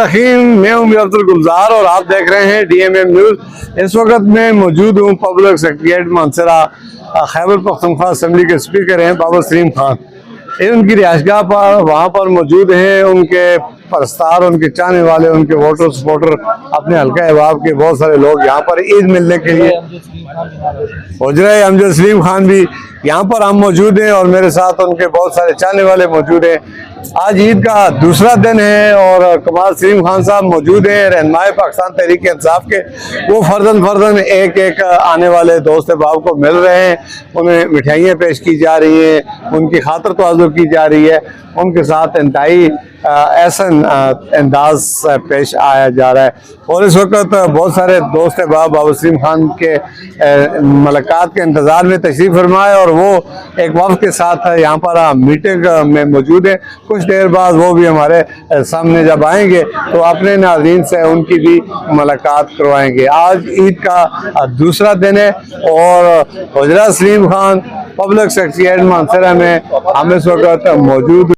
रहीम, मैं हूं अब्दुल गुलजार और आप देख रहे हैं DMM न्यूज। इस वक्त मैं मौजूद हूं पब्लिक सेक्रेटरीट मानसरा। खैबर पख्तूनख्वा असेंबली के स्पीकर हैं बाबर सलीम खान, ये उनकी रिहाइशगाह पर वहाँ पर मौजूद हैं। उनके परस्तार, उनके चाहने वाले, उनके वोटर सपोर्टर, अपने हल्का अहबाब के बहुत सारे लोग यहाँ पर ईद मिलने के लिए। हुजरा अमजद सलीम खान भी यहाँ पर हम मौजूद हैं और मेरे साथ उनके बहुत सारे चाहने वाले मौजूद हैं। आज ईद का दूसरा दिन है और कमाल सलीम खान साहब मौजूद हैं, रहनुमाए पाकिस्तान तहरीक इंसाफ के। वो फर्दन एक एक आने वाले दोस्त अहबाब को मिल रहे हैं, उन्हें मिठाइयाँ पेश की जा रही हैं, उनकी खातर तवाज़ुर की जा रही है, उनके साथ इंतहाई एहसन अंदाज पेश आया जा रहा है। और इस वक्त बहुत सारे दोस्त अहबाब बाबर सलीम खान के मुलाकात के इंतज़ार में तशरीफ़ फरमाए और वो एक वफ़द के साथ यहाँ पर मीटिंग में मौजूद है। कुछ देर बाद वो भी हमारे सामने जब आएंगे तो अपने नाज़रीन से उनकी भी मुलाकात करवाएंगे। आज ईद का दूसरा दिन है और हुजरा सलीम खान पब्लिक सेक्रेटरीट मानसरा में हम इस वक्त मौजूद